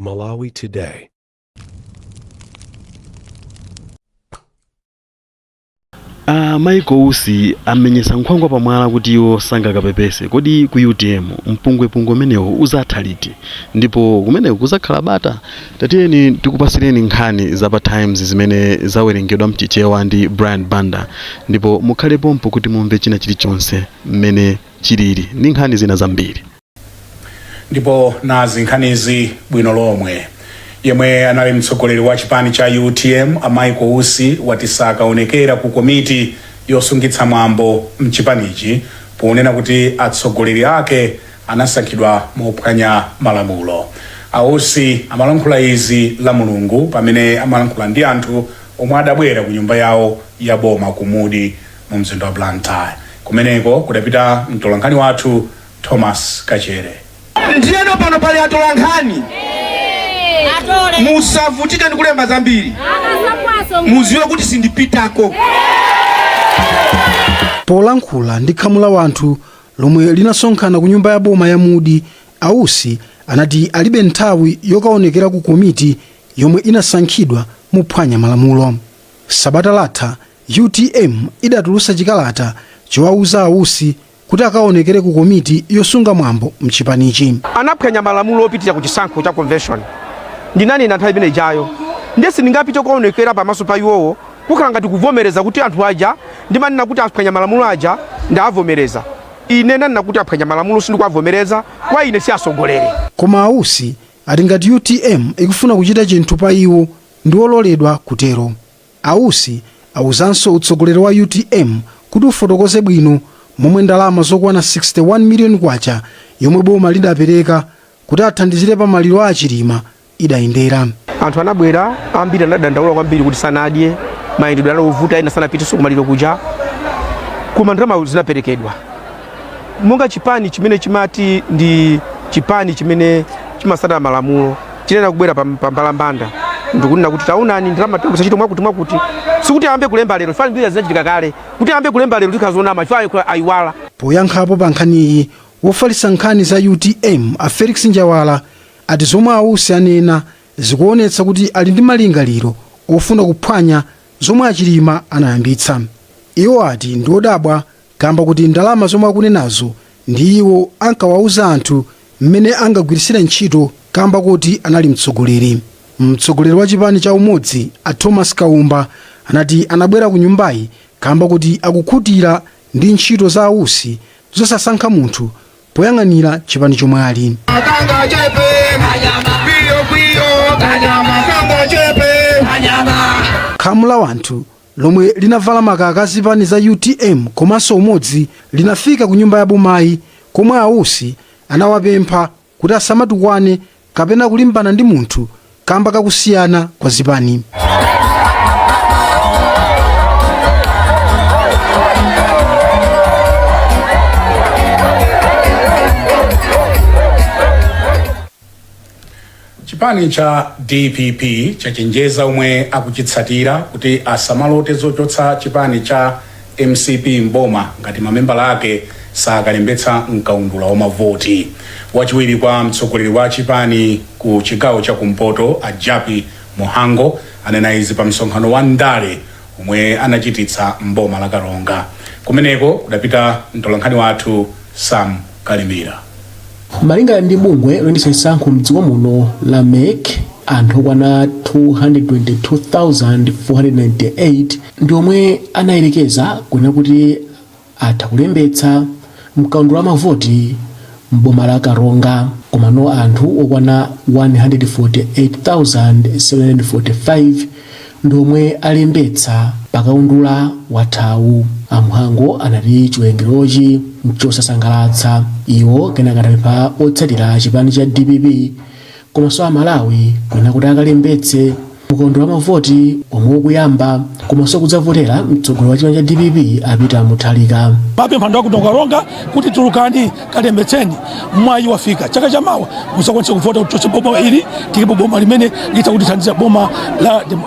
Malawi Today. Maiko usi amenyesa nkhwangwa pamwala kuti iwo sangakapepese kodi ku UTM mpungwepungwe umenewu uzatha liti ndipo kumeneku kuzakhala bata. Tatiyeni tikupasireni nkhani za pa Times zimene zawerengedwa mchichewa ndi Brian Banda ndipo mukhalepo kuti mumve china chilichonse mmene chilili ndi nkhani zina zambiri. Ndipo nazi nkhanizi bwino lomwe. Yemwe anali mtsogoleri wa chipani cha UTM Maiko Usi sakaonekera ku komiti yosungitsa mwambo mchipanichi ponena kuti atsogoleri ake anasankhidwa mophwanya malamulo. Ausi amalankhula izi la Mulungu pamene amalankhula ndi anthu omwe adabwera ku nyumba yawo ya boma ku Mudi mu mzinda wa Blantyre. Kumeneko kudapita mtolankhani wathu Thomas Kachere. Ndiyeno pano pali atolankhani musavutike ndikulemba zambiri muziwe kuti sindipitako. Polankhula ndi khamu la wanthu lomwe linasonkhana ku nyumba ya boma ya Mudi, Ausi anati alibe nthawi yokaonekera ku komiti yomwe inasankhidwa mophwanya malamulo. Sabata latha UTM idatulutsa chikalata chowauza Ausi kuti akaonekere ku komiti yosunga mwambo mchipanichi. Anaphwanya malamulo opitira ku chisankho cha convention. Ndinani na nthawi imene jayo ndesi ndingapite kuonekera pamaso pa iwowo kukhala ngati kuvomereza kuti anthu aja ndimanena kuti aphwanya malamulo aja ndavomereza. Ine nanena kuti aphwanya malamulo sindikuavomereza kwa ine si asogolere. Koma Ausi ati ngati UTM ikufuna kuchita chinthu pa iwo ndi ololedwa kutero. Ausi awuzanso utsogoleri wa UTM kuti ufotokoze bwino momwe ndalama zokwana 61 million kwacha yomwe boma lidapereka kuti athandizire pa maliro a Chilima idayendera. Anthu anabwera ambiri anadandaula kwambiri kuti sanadye mayendedwe alovuta ina sanapite ku maliro kuja koma ndalama zinaperekedwa. Monga chipani chimene chimati ndi chipani chimene chimasata malamulo chinena kubwera pa mbalambanda ndikunena kuti taunani ndalama kusachita mwakuti sikuti ambe kulemba lero fani ndiye zinachitika kale kuti ambe kulemba lero tikazona machifai ayiwala. Poyankhapo pa nkhaniyi wofalitsa nkhani za UTM a Felix Njawala ati zomwe Ausi anena zikuonetsa kuti ali ndi malingaliro ofuna kuphwanya zomwe Achilima anayambitsa. Iwo ati ndi odabwa kamba kuti ndalama zomwe akunenazo ndi iwo ankawauza anthu mmene angagwirisire ntchito kamba kuti anali mtsogoleri. Mtsogoleri wa chipani cha Umodzi a Thomas Kaumba anati anabwera ku nyumbayi kamba kuti akukhutira ndi ntchito za Ausi zosasankha munthu poyang'anira chipani chomwe ali. Khamu la wanthu lomwe linavala makaka zipani za UTM komanso Umodzi linafika ku nyumba ya bomayi komwe Ausi anawapempha kuti asamatukwane kapena kulimbana ndi munthu kamba kakusiyana kwa zipani. Chipani cha DPP chachenjeza omwe akuchitsatira kuti asamalote zochotsa chipani cha MCP mboma ngati mamembala ake sakalembetsa mkaundula wa mavoti. Wachiwiri kwa mtsogoleri wa chipani ku chigawo cha kumpoto a Japi Mohango anena izi pa msonkhano wa ndale omwe anachititsa mboma la Karonga. Kumeneko kudapita mtolankhani wathu Sam Kalimira. Malingana ndi bungwe loyendetsa chisankho mdziko muno la MEC, anthu okwana 222,498 ndi omwe anayerekeza kunena kuti atha kulembetsa mkaundula wa mavoti mboma la Karonga, komano anthu okwana 148,745 ndi omwe alembetsa pakaundula wathawu. Amhango anati chiwerengerochi nchosasangalatsa. Iwo kenaka atapempha otsatira chipani cha DPP komanso Amalawi kunena kuti akalembetse mkaundula wa mavoti omwe ukuyamba komanso kudzavotera mtsogoleri wa chipani cha DPP apita Muthalika. Mapempha ndi Karonga kuti tulukani kalembetseni mwayi wafika chaka chamawa musakwanise kuvota kuchotsa boma ili tilipo boma limene litakutithandiza boma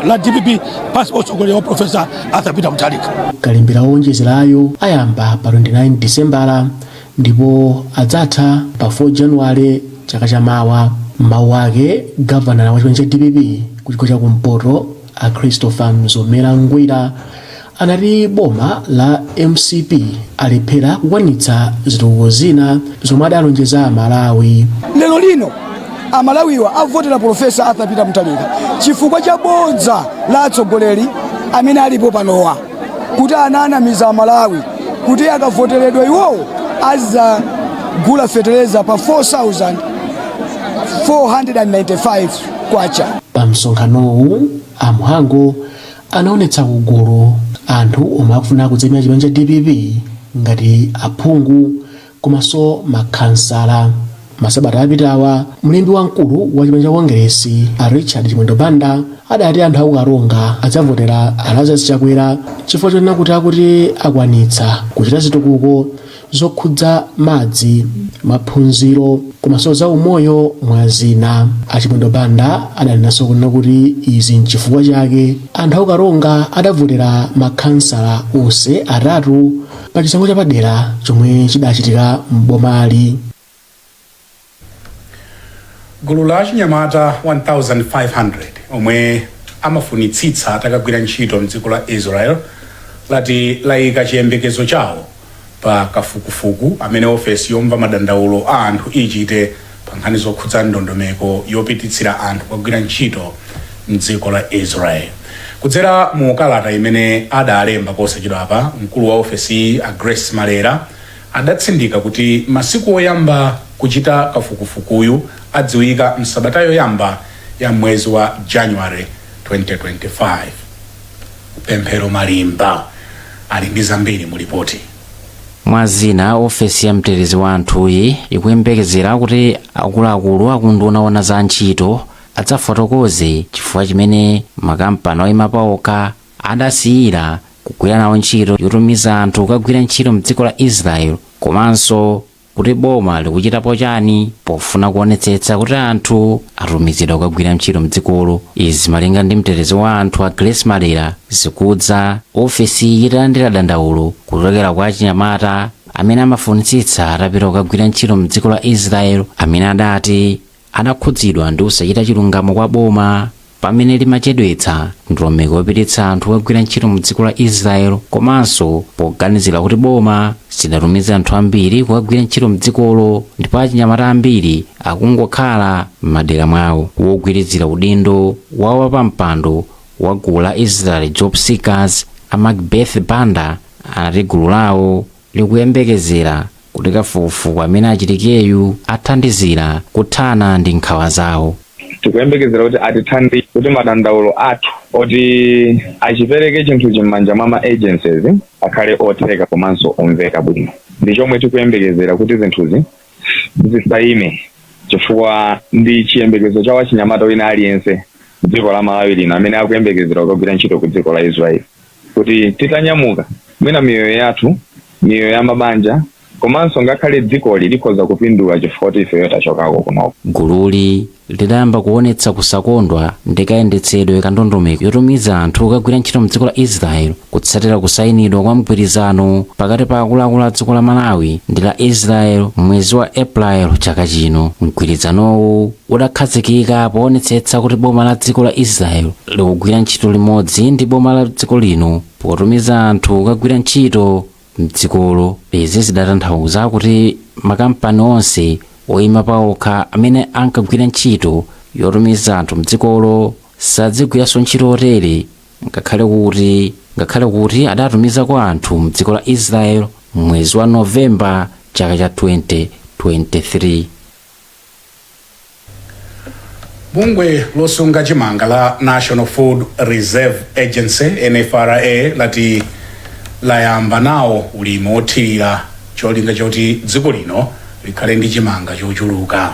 la DPP pasi utsogoleri wa Profesa Arthur Muthalika. Kalembera owonjezerayo ayamba pa 29 December ndipo adzatha pa 4 January chaka chamawa. mawu ake gavana wa chipani cha DPP kuchiko cha kumpoto a Christopher Mzomera Ngwira anati boma la MCP alephera kukwanitsa zitukuko zina zomwe adalonjeza Malawi. Lero lino Amalawiwa avotera Profesa Arthur Peter Mutharika chifukwa cha bodza la atsogoleri amene alipo panowa kuti ananamiza Amalawi kuti akavoteredwa iwowo azagula fetereza pa 4,495 kwacha. Pa msonkhanowu Amhango anaonetsa kugulu anthu omwe akufuna kudzemera chipani cha DPP ngati aphungu komanso makhansala. Masabata apitawa mlembi wamkulu wa chipani cha Kongresi a Richard Chimwendo Banda adati anthu akukaronga adzavotera Lazarus Chakwera chifukwa chonena kuti akwanitsa kuchita zitukuko zokhudza madzi, maphunziro komanso za umoyo mwa zina. A Chimwendo Banda adalinanso kunena kuti izi nchifukwa chake anthu akukaronga adavotera makhansala onse atatu pa chisankho chapadera chomwe chidachitika m'bomali. Gulu la achinyamata 1,500 omwe amafunitsitsa atakagwira ntchito mdziko la Israel lati layika chiyembekezo chawo pa kafukufuku amene ofesi yomva madandaulo a anthu ichite pa nkhani zokhudza ndondomeko yopititsira anthu kugwira ntchito mdziko la Israel. Kudzera mu kalata imene adalemba posachedwapa, mkulu wa ofesi a Grace Malera adatsindika kuti masiku oyamba kuchita kafukufukuyu adziwika msabata yoyamba ya mwezi wa January 2025. Pemphero Malimba ali ndi zambiri mu ripoti. Mwazina ofesi ya mtetezi wa anthuyi ikuyembekezera kuti akuluakulu akundunaona za ntchito adzafotokoze chifukwa chimene makampani oyima paokha adasiyira kugwira nawo ntchito yotumiza anthu kukagwira ntchito mdziko la Israel, komanso kuti boma likuchitapo chani pofuna kuonetsetsa kuti anthu atumizidwa kukagwira ntchito mdzikolo. Izi malinga ndi mtetezi wa anthu a Grace Malera zikudza ofesi italandira dandaulo kuchokera kwa achinyamata amene amafunitsitsa atapita kukagwira ntchito mdziko la Israel, amene adati anakhudzidwa ndi usachita chilungamo kwa boma pamene limachedwetsa ndondomeko yopititsa anthu kukagwira ntchito mdziko la Israel, komanso poganizira kuti boma sidatumiza anthu ambiri kukagwira ntchito mdzikolo ndipo achinyamata ambiri akungokhala m'madera mwawo. Wogwirizira udindo wawo wapampando wa gulu la Israel Job Seekers a Macbeth Banda anati gulu lawo likuyembekezera kuti kafukufuku amene achitikeyu athandizira kuthana ndi nkhawa zawo. Tikuyembekezera kuti atithandize kuti madandaulo athu oti achipereke chinthu chimanja mwa ma-agencies akhale otheka komanso omveka bwino. Ndi chomwe tikuyembekezera kuti zinthuzi zisayime chifukwa ndi chiyembekezo cha wachinyamata wina aliyense dziko la Malawi lino amene akuyembekezera kukagwira ntchito ku dziko la Israel, kuti titanyamuka mwina miyoyo yathu, miyoyo ya mabanja komanso ngakhale dzikoli likhoza kupindula chifukwa ife tachokako kunoko. Gululi lidayamba kuonetsa kusakondwa ndi kayendetsedwe ka ndondomeko yotumiza anthu kukagwira ntchito mdziko la Israel kutsatira kusayinidwa kwa mgwirizano pakati pa akuluakulu a dziko la Malawi ndi la Israel mwezi wa April chaka chino. Mgwirizanowu udakhazikika poonetsetsa kuti boma la dziko la Israel likugwira ntchito limodzi ndi boma la dziko lino potumiza anthu kukagwira ntchito mdzikolo. Izi zidatanthauza kuti makampani onse oyima paokha amene ankagwira ntchito yotumiza anthu mdzikolo sadzigwiranso ntchito otere ngakhale kuti adatumiza kwa anthu mdziko la Israel mwezi wa Novemba chaka cha 2023. Bungwe losunga chimanga la National Food Reserve Agency NFRA lati layamba nawo ulimi wothirira cholinga choti dziko lino likhale ndi chimanga chochuluka.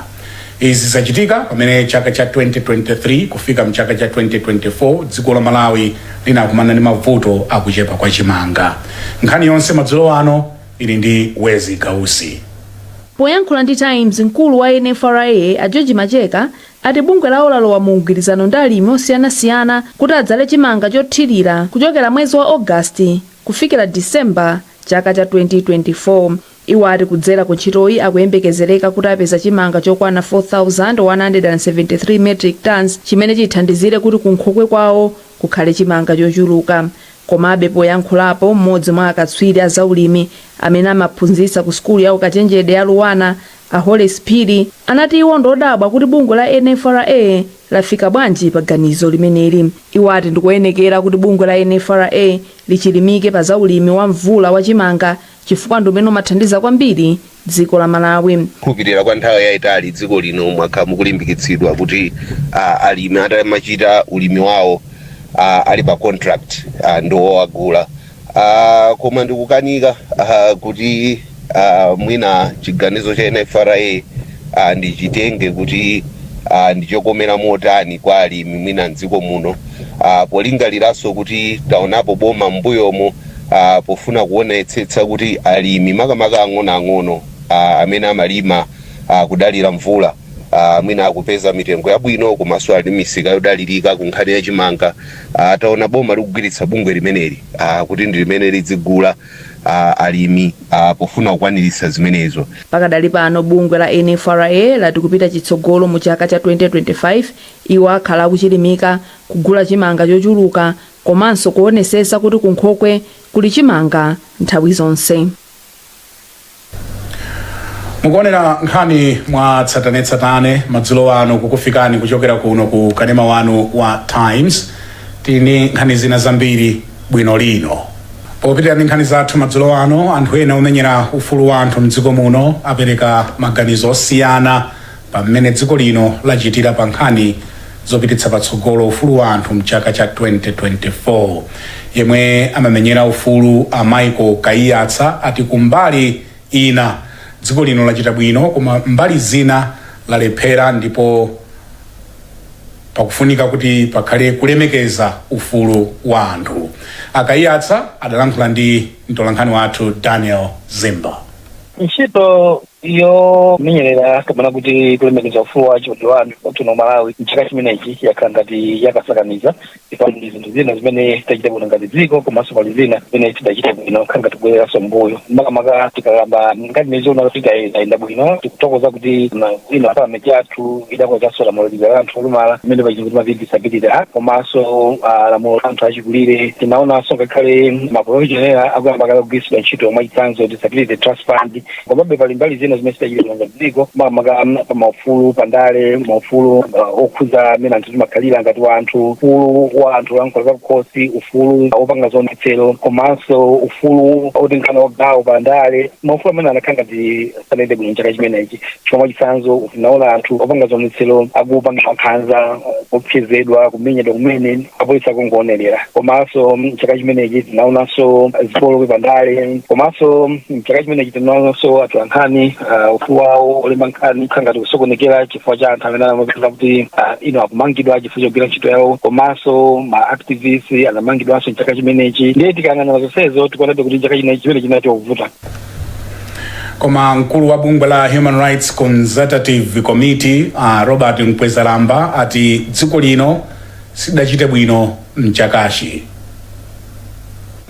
Izi zachitika pamene chaka cha 2023 kufika mchaka cha 2024 dziko la Malawi linakumana ndi mavuto akuchepa kwa chimanga. Nkhani yonse madzulo ano ili ndi Wezi Gausi. Poyankhula ndi Times, mkulu wa NFRA a George Macheka ati bungwe lawo lalowa mu mgwirizano ndi alimi osiyanasiyana kuti adzale chimanga chothirira kuchokera mwezi wa August kufikira December chaka cha 2024. Iwo ati kudzera ku ntchitoyi akuyembekezereka kuti apeza chimanga chokwana 4,173 metric tons chimene chithandizire kuti kunkhokwe kwawo kukhale chimanga chochuluka. Komabe poyankhulapo mmodzi mwa akatswiri a zaulimi amene amaphunzitsa ku sukulu ya ukachenjede ya Luwana, a Holy Spirit, anati iwo ndodabwa kuti bungwe la NFRA lafika bwanji pa ganizo limeneli. Iwo ati ndikuyenekera kuti bungwe la NFRA lichilimike pa zaulimi wa mvula wa chimanga chifukwa ndi umene umathandiza kwambiri dziko la Malawi. Kupitira kwa nthawi yayitali dziko lino mwakhala mukulimbikitsidwa kuti alimi atamachita ulimi wawo ali pa contract ndowagula, koma ndikukanika kuti mwina chiganizo cha NFRA ndichitenge kuti ndichokomera motani kwa alimi mwina mdziko muno, polingaliranso kuti taonapo boma mbuyomo pofuna kuonetsetsa kuti alimi makamaka ang'onoang'ono amene amalima kudalira mvula mwina akupeza mitengo yabwino komanso ali misika yodalirika ku nkhani ya chimanga. Taona boma likugwiritsa bungwe limeneli kuti ndi limene lidzigula alimi pofuna kukwaniritsa zimenezo. Pakadali pano bungwe la NFRA lati kupita chitsogolo mu chaka cha 2025 iwo akhala akuchilimika kugula chimanga chochuluka komanso kuonesesa kuti kunkhokwe kuli chimanga nthawi zonse. Mukuonera nkhani mwa tsatanetsatane madzulo ano kukufikani kuchokera kuno ku kanema wanu wa Times. Tini nkhani zina zambiri bwino lino. Popitira ndi nkhani zathu madzulo ano, anthu ena omenyera ufulu wa anthu mdziko muno apereka maganizo osiyana pamene dziko lino lachitira pa nkhani zopititsa patsogolo ufulu wa anthu mchaka cha 2024. Yemwe amamenyera ufulu a Michael Kaiyatsa ati kumbali ina dziko lino lachita bwino koma mbali zina lalephera, ndipo pakufunika kuti pakhale kulemekeza ufulu wa anthu. Akaiyatsa adalankhula ndi mtolankhani wathu Daniel Zimba. Ntchito yomenyerera kapena kuti kulemekeza ufulu wa anthu kuno Malawi mchaka chimenechi yakhala ngati yakasakaniza ndi zinthu zina zimene tachita bwino ngati dziko komanso pali zina zimene tidachita bwino ngati kubwereranso mbuyo. Makamaka tikakamba ngati neziona kuti tayenda bwino, tikutokoza kuti ino parliament yathu idakonzanso lamulo la anthu olumala imene pachita kuti mapitisa komanso lamulo la anthu achikulire. Tinaonanso ngakhale maprovisionera akuyamba kugwiritsidwa ntchito mwachitsanzo disability trust fund, komabe pali mbali zina zimene tidachita ngati dziko makamaka pa maufulu pandale, maufulu okhuza amene anthu timakhalira ngati wanthu, ufulu wa anthu olankhula za kukhosi, ufulu opanga zionetsero komanso ufulu oti nkhani ogawo pandale, maufulu amene anakhala ngati sanayende bwino chaka chimenechi. Chifukwa mwachitsanzo tinaona anthu opanga zionetsero akupanga nkhanza, kupsezedwa, kumenyedwa kumene apolisi akungoonelera. Komanso chaka chimenechi tinaonanso zipolo pandale, komanso chaka chimenechi tinaonanso anthu ankhani ufulu wawo olemba nkhani kukhala ngati kusokonekera chifukwa cha anthu amene amapeza kuti ino akumangidwa chifukwa chogwira ntchito yawo, komanso ma activists anamangidwanso chaka chimenechi. Ndiye tikang'ana zonsezo tikuonabe kuti chaka chimenechi chimene chinati kuvuta. Koma mkulu wa bungwe la Human Rights Consultative Committee Robert Mkwezalamba ati dziko lino sidachite bwino mchakachi.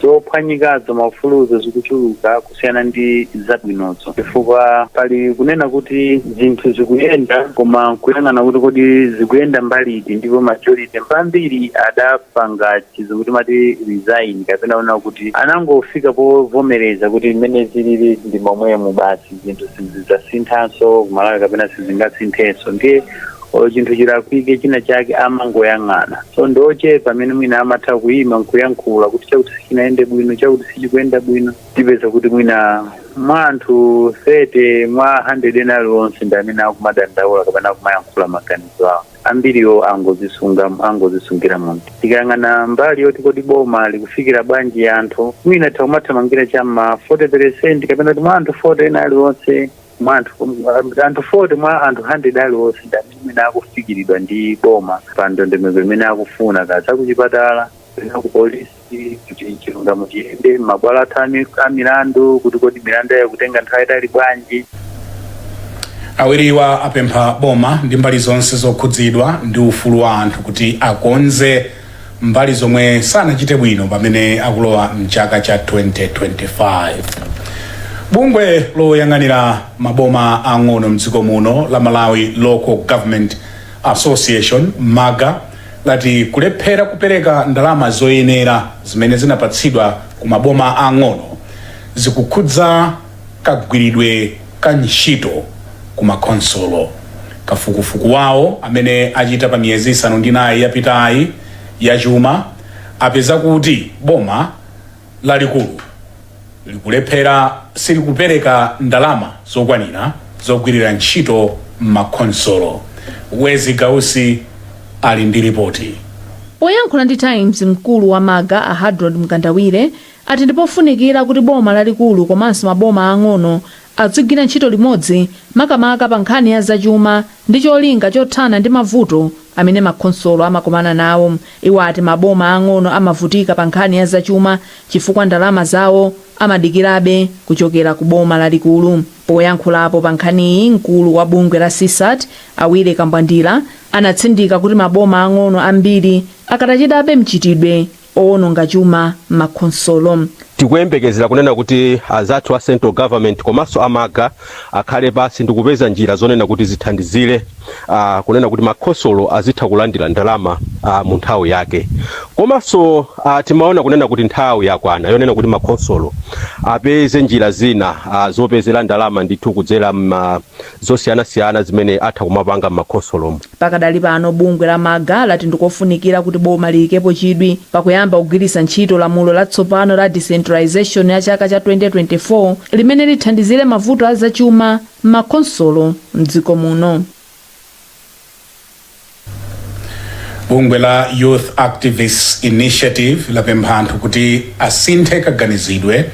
Zophwanyikazo maufuluzo zikuchuluka kusiyana ndi zabwinozo, chifukwa pali kunena kuti zinthu zikuyenda koma kuyang'ana kuti kodi zikuyenda mbali iti, ndipo majority mbambiri adapanga chizungu timati resign kapena ona kuti anangofika povomereza kuti mmene zilili ndi momwemo basi zinthu sizasinthanso kumalawi kapena sizingasinthenso. Ndiye chinthu chilakwike china chake amangoyang'ana. So ndoche pamene mwina amatha kuyima nkuyankhula kuti chakuti sichinaende bwino, chakuti sichikuyenda bwino, tipeza kuti mwina mwa anthu 30 mwa 100 ena aliwonse ndi amene akumadandaula kapena akumayankhula maganizo awo, ambiriwo angozisungira munthu. Tikayang'ana mbali yoti kodi boma likufikira bwanji anthu, mwina taumathamangira chamma 40% kapena kuti mwa anthu 40 ena aliwonse, anthu 40 mwa anthu 100 aliwonse ndi amene akufikiridwa ndi boma pa ndondomeko imene akufuna, kaza kuchipatala, ku polisi, kuti chilungamo chiyende, mabwalo athu a milandu, kuti kodi milandu yakutenga nthawi itali bwanji. Awiriwa apempha boma ndi mbali zonse zokhudzidwa ndi ufulu wa anthu kuti akonze mbali zomwe sanachite bwino pamene akulowa mchaka cha 2025. Bungwe loyang'anira maboma ang'ono mdziko muno la Malawi Local Government Association MAGA lati kulephera kupereka ndalama zoyenera zimene zinapatsidwa ku maboma ang'ono zikukhudza kagwiridwe ka ntchito ku makonsolo. Kafukufuku wawo amene achita pa miyezi 9 yapitayi ya chuma apeza kuti boma lalikulu likulephera silikupereka ndalama zokwanira zogwirira ntchito makonsolo. Wezi Gausi ali ndi ripoti. Poyankhula ndi Times, mkulu wa MAGA a Harold Mkandawire ati ndipofunikira kuti boma lalikulu komanso maboma ang'ono adzigwira ntchito limodzi makamaka pa nkhani ya zachuma ndi cholinga chothana ndi mavuto amene makonsolo amakumana nawo. Iwo ati maboma ang'ono amavutika pa nkhani ya zachuma chifukwa ndalama zawo amadikirabe kuchokera ku boma lalikulu. Poyankhulapo pa nkhaniyi, mkulu wa bungwe la CSAT Awire Kambwandira anatsindika kuti maboma ang'ono ambiri akatachitabe mchitidwe owononga chuma makonsolo. Tikuyembekezera kunena kuti azathu a central government komanso amaga akhale pasi ndikupeza njira zonena kuti zithandizire kunena kuti makonsolo azitha kulandira ndalama mu nthawi yake. Komanso timaona kunena kuti nthawi yakwana yonena kuti makonsolo apeze njira zina zopezera ndalama ndithu kudzera zosiyanasiyana zimene atha kumapanga makonsolo. Pakadali pano bungwe la MAGA lati ndikofunikira kuti boma liyikepo chidwi pakuyamba kugwiritsa ntchito lamulo latsopano la decentralization ya chaka cha 2024 limene lithandizire mavuto a zachuma makonsolo mdziko muno. Bungwe la Youth Activists Initiative lapempha anthu kuti asinthe kaganizidwe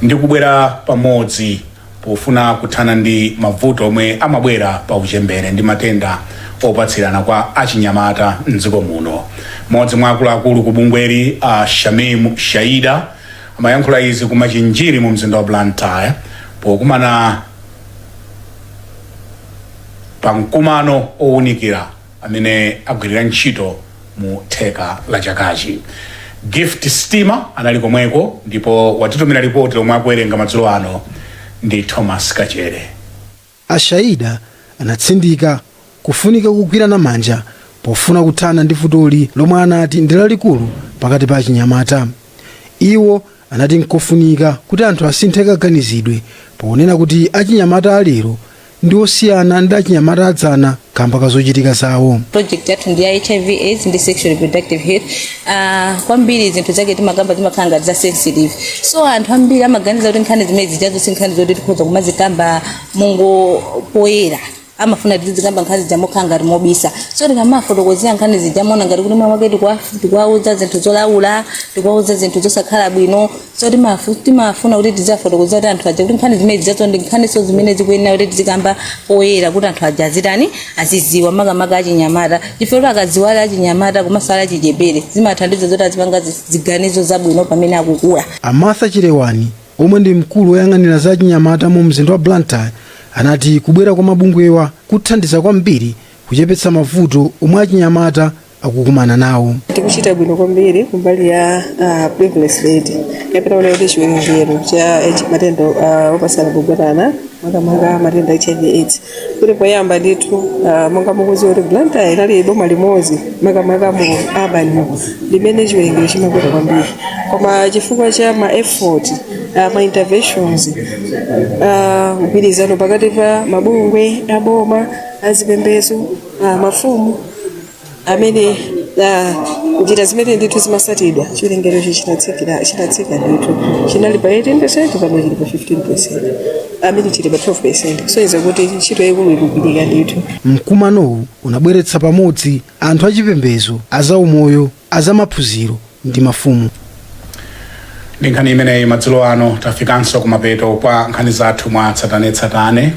ndi kubwera pamodzi pofuna kuthana ndi mavuto omwe amabwera pa uchembere ndi matenda opatsirana kwa achinyamata mdziko muno. Modzi mwa akuluakulu ku bungweli Shamim Shaida amayankhula izi ku Machinjiri mu mzinda wa Blantyre pokumana pa mkumano owunikira amene agwirira ntchito mu theka la chakachi. Gift Stima anali komweko ndipo watitumira ripoti lomwe akuwerenga madzulo ano ndi Thomas Kachere. Ashaida anatsindika kufunika kugwirana manja pofuna kuthana ndi futoli lomwe anati ndi lalikulu pakati pa achinyamata. Iwo anati nkofunika kuti anthu asinthe kaganizidwe ponena kuti achinyamata alero ndi osiyana ndi achinyamata adzana kamba kazochitika zawo. Project yathu ndi ya HIV/AIDS ndi sexual reproductive health. Kwambiri zinthu zake timakamba zimakhala ngati za sensitive, so anthu ambiri amaganiza kuti nkhani zimene zijazo si nkhani zoti tikhoza kumazikamba mungo poyera, amafuna tizikamba nkhani zamokhala ngati mobisa. So tikamafotokozera nkhani zijamona ngati kuti mwamwake tikwauza zinthu zolaula, tikwauza zinthu zosakhala bwino. So timafuna kuti tizafotokozera kuti anthu aja kuti nkhani zimene zijazo ndi nkhani so zimene zikuyenera kuti tizikamba poyera kuti anthu aja azitani aziziwa makamaka achinyamata. Chifukwa akaziwala achinyamata kumasala achichepere zimathandiza zoti azipanga ziganizo zabwino pamene akukula. Amartha Chirewani omwe ndi mkulu woyang'anira za achinyamata mu mzinda wa Blantyre anati kubwera kwa mabungwewa kuthandiza kwambiri kuchepetsa mavuto omwe achinyamata akukumana nawo. Tikuchita bwino kwambiri kumbali ya prevalence rate yapita kuona kuti chiwerengero cha matenda opatsirana kugonana makamaka matenda HIV/AIDS kuti poyamba ndithu monga mukudziwa kuti Blantyre inali boma limodzi makamaka mu urban limene chiwerengero chimakwera kwambiri, koma chifukwa cha ma effort ma interventions mgwirizano pakati pa mabungwe aboma azipembedzo mafumu amene kuchita zimene ndithu zimasatidwa chiwerengero chinatsika ndithu chinali pa 18% pano chili pa 15%, amene chili pa 12%. So iza kuti ntchito yaikulu ikugwirika ndithu. Mkumanowu unabweretsa pamodzi anthu achipembedzo, azaumoyo, azamaphunziro ndi mafumu. Ndi nkhani imeneyi madzulo ano tafikanso kumapeto kwa nkhani zathu mwa tsatanetsatane.